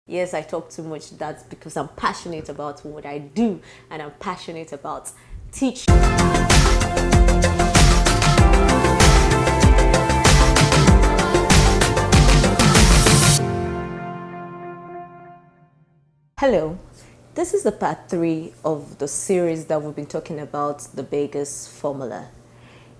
Yes, I talk too much. That's because I'm passionate about what I do and I'm passionate about teaching. Hello, this is the part 3 of the series that we've been talking about the Baker's formula.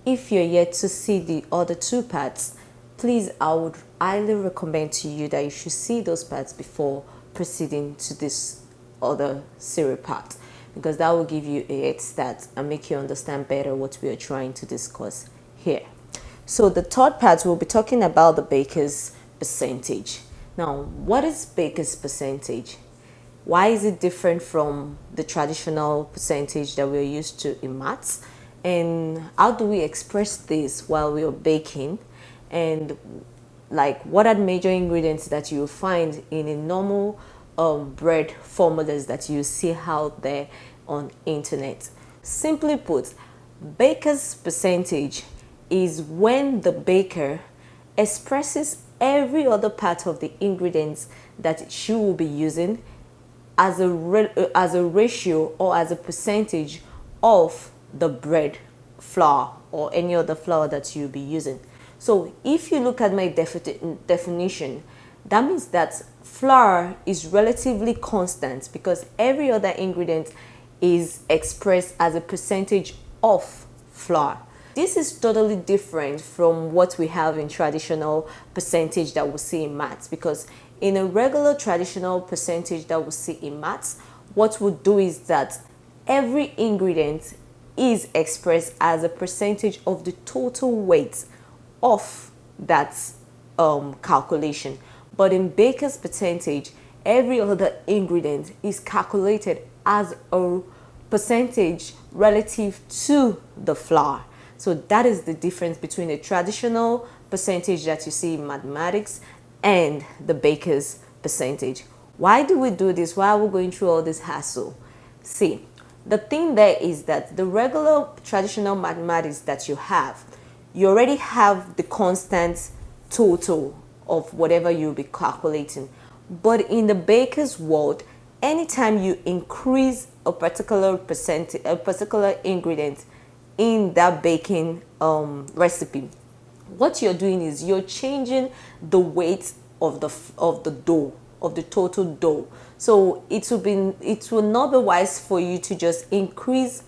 If you're yet to see the other 2 parts, please, I would highly recommend to you that you should see those parts before proceeding to this other series part, because that will give you a head start and make you understand better what we are trying to discuss here. So the third part, we'll be talking about the Baker's percentage. Now, what is Baker's percentage? Why is it different from the traditional percentage that we're used to in maths? And how do we express this while we are baking? And like, what are the major ingredients that you find in a normal bread formulas that you see out there on internet? Simply put, Baker's percentage is when the baker expresses every other part of the ingredients that she will be using as a ratio or as a percentage of the bread flour or any other flour that you'll be using. So if you look at my definition, that means that flour is relatively constant because every other ingredient is expressed as a percentage of flour. This is totally different from what we have in traditional percentage that we see in maths, because in a regular traditional percentage that we see in maths, what we'll do is that every ingredient is expressed as a percentage of the total weight of that calculation. But in Baker's percentage, every other ingredient is calculated as a percentage relative to the flour. So that is the difference between a traditional percentage that you see in mathematics and the Baker's percentage. Why do we do this? Why are we going through all this hassle? See, the thing there is that the regular traditional mathematics that you have, you already have the constant total of whatever you'll be calculating. But in the Baker's world, anytime you increase a particular percentage, a particular ingredient in that baking recipe, what you're doing is you're changing the weight of the dough, of the total dough. So it will not be wise for you to just increase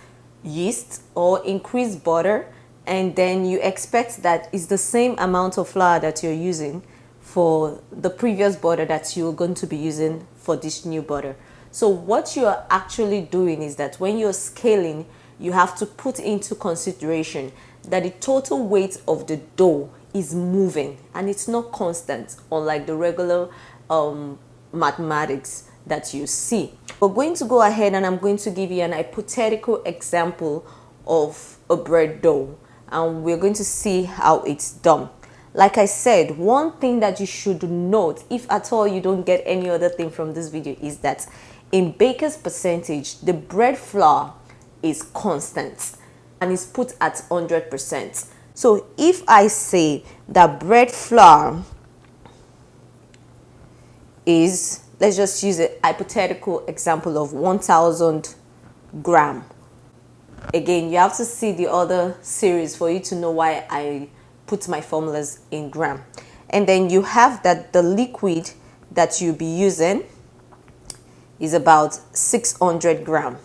yeast or increase butter and then you expect that it's the same amount of flour that you're using for the previous butter that you're going to be using for this new butter. So what you're actually doing is that when you're scaling, you have to put into consideration that the total weight of the dough is moving and it's not constant, unlike the regular mathematics that you see. We're going to go ahead and I'm going to give you an hypothetical example of a bread dough and we're going to see how it's done. Like I said, one thing that you should note, if at all you don't get any other thing from this video, is that in Baker's percentage, the bread flour is constant and is put at 100%. So if I say that bread flour is, let's just use a hypothetical example of 1000 gram. Again, you have to see the other series for you to know why I put my formulas in gram. And then you have that the liquid that you'll be using is about 600 gram.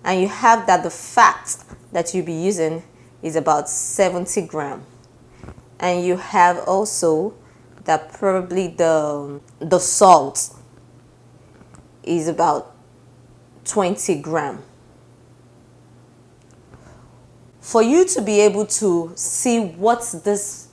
And you have that the fat that you'll be using is about 70 gram. And you have also that probably the salt is about 20 gram. For you to be able to see what's this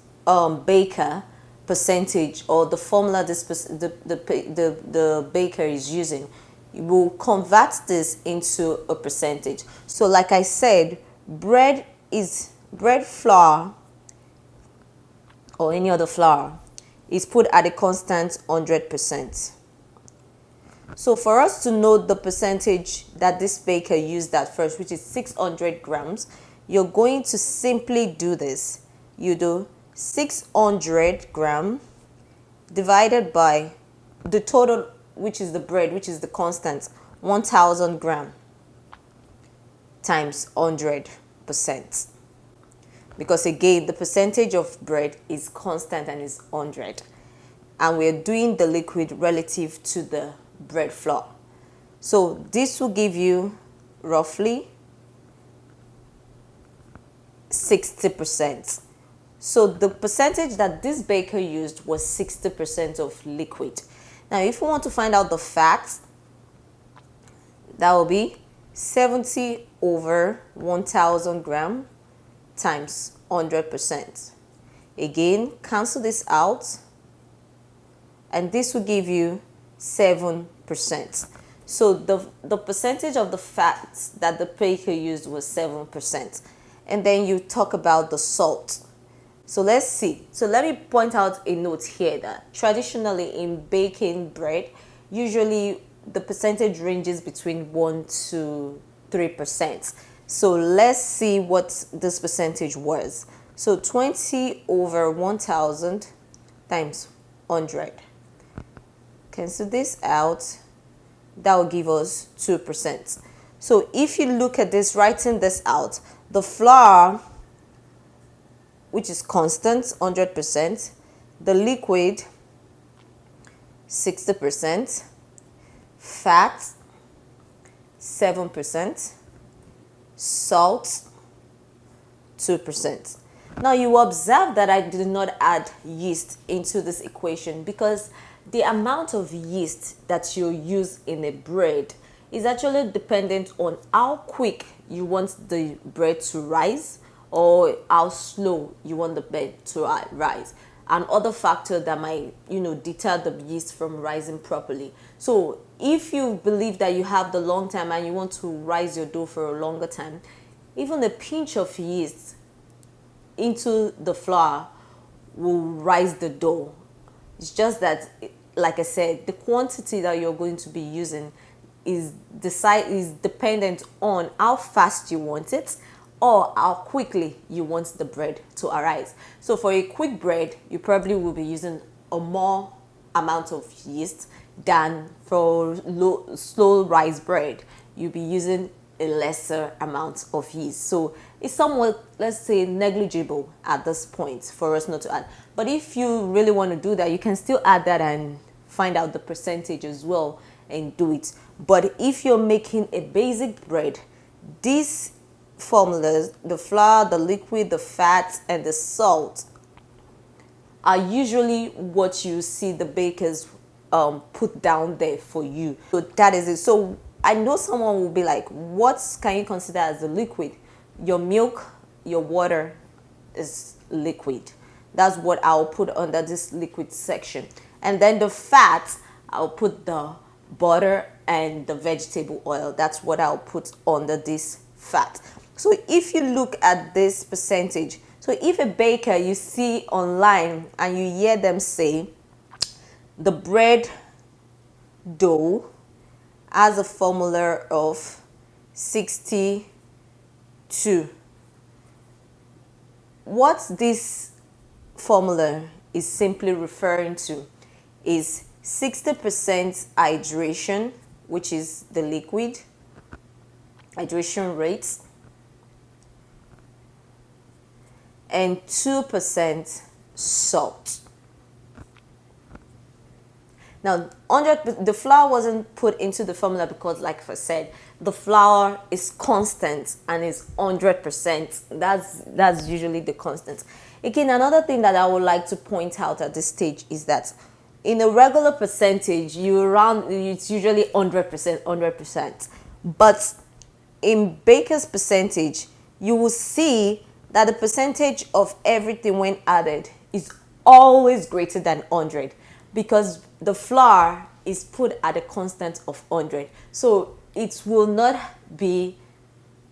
baker percentage or the formula the baker is using, you will convert this into a percentage. So like I said, bread flour or any other flour is put at a constant 100%. So for us to know the percentage that this baker used at first, which is 600 grams, you're going to simply do this. You do 600 gram divided by the total which is the bread, which is the constant, 1000 gram times 100%. Because again, the percentage of bread is constant and is 100. And we're doing the liquid relative to the bread flour. So this will give you roughly 60%. So the percentage that this baker used was 60% of liquid. Now, if we want to find out the fat, that will be 70 over 1000 gram times 100%. Again, cancel this out, and this will give you 7%. So the percentage of the fat that the baker used was 7%. And then you talk about the salt. So let's see. So let me point out a note here that traditionally in baking bread, usually the percentage ranges between 1 to 3%. So let's see what this percentage was. So 20 over 1000 times 100. Cancel this out. That will give us 2%. So if you look at this, writing this out, the flour, which is constant, 100%, the liquid, 60%, fat, 7%, salt, 2%. Now you observe that I did not add yeast into this equation because the amount of yeast that you use in a bread is actually dependent on how quick you want the bread to rise or how slow you want the bread to rise, and other factors that might deter the yeast from rising properly. So if you believe that you have the long time and you want to rise your dough for a longer time, even a pinch of yeast into the flour will rise the dough. It's just that, like I said, the quantity that you're going to be using is dependent on how fast you want it or how quickly you want the bread to arise. So for a quick bread, you probably will be using a more amount of yeast than for slow rise bread. You'll be using a lesser amount of yeast. So it's somewhat, let's say, negligible at this point for us not to add. But if you really want to do that, you can still add that and find out the percentage as well and do it. But if you're making a basic bread, these formulas, the flour, the liquid, the fat, and the salt, are usually what you see the bakers put down there for you. So that is it. So I know someone will be like, what can you consider as a liquid? Your milk, your water is liquid. That's what I'll put under this liquid section. And then the fat, I'll put the butter and the vegetable oil. That's what I'll put under this fat. So if you look at this percentage, so if a baker you see online and you hear them say the bread dough has a formula of 62, what this formula is simply referring to is 60% hydration, which is the liquid hydration rates, and 2% salt. Now, the flour wasn't put into the formula because, like I said, the flour is constant and is 100%. That's usually the constant. Again, another thing that I would like to point out at this stage is that in a regular percentage, it's usually 100%. But in baker's percentage, you will see that the percentage of everything when added is always greater than 100 because the flour is put at a constant of 100. So it will not be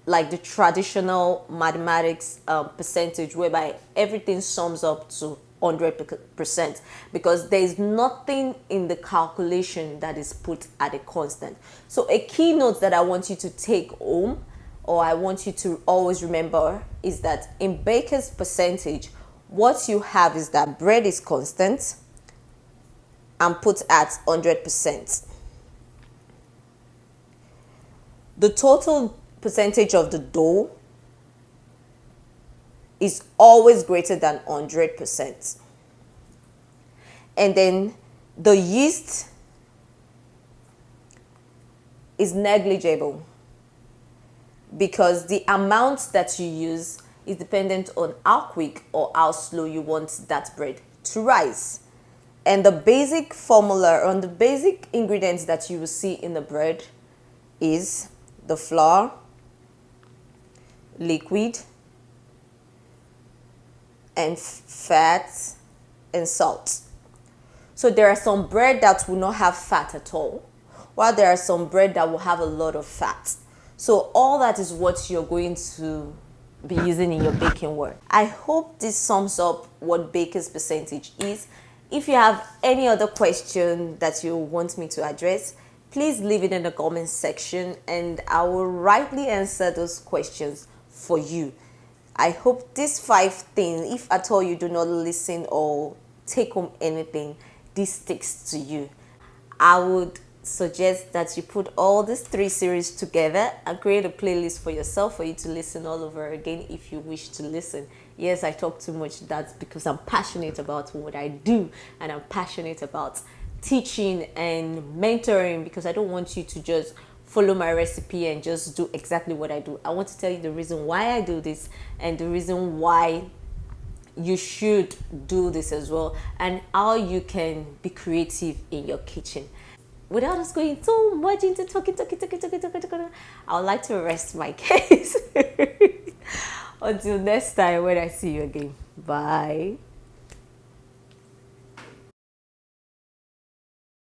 like the traditional mathematics percentage whereby everything sums up to 100% because there is nothing in the calculation that is put at a constant. So a keynote that I want you to take home, or I want you to always remember, is that in baker's percentage, what you have is that bread is constant and put at 100%. the total percentage of the dough is always greater than 100%. And then the yeast is negligible because the amount that you use is dependent on how quick or how slow you want that bread to rise. And the basic formula on the basic ingredients that you will see in the bread is the flour, liquid, and fat and salt. So there are some bread that will not have fat at all, while there are some bread that will have a lot of fat. So all that is what you're going to be using in your baking work. I hope this sums up what baker's percentage is. If you have any other question that you want me to address, please leave it in the comment section and I will rightly answer those questions for you. I hope these 5 things, if at all you do not listen or take home anything, this sticks to you. I would suggest that you put all these 3 series together and create a playlist for yourself for you to listen all over again if you wish to listen. Yes, I talk too much. That's because I'm passionate about what I do and I'm passionate about teaching and mentoring, because I don't want you to just follow my recipe and just do exactly what I do. I want to tell you the reason why I do this and the reason why you should do this as well, and how you can be creative in your kitchen. Without us going too much into talking, I would like to rest my case. Until next time when I see you again. Bye.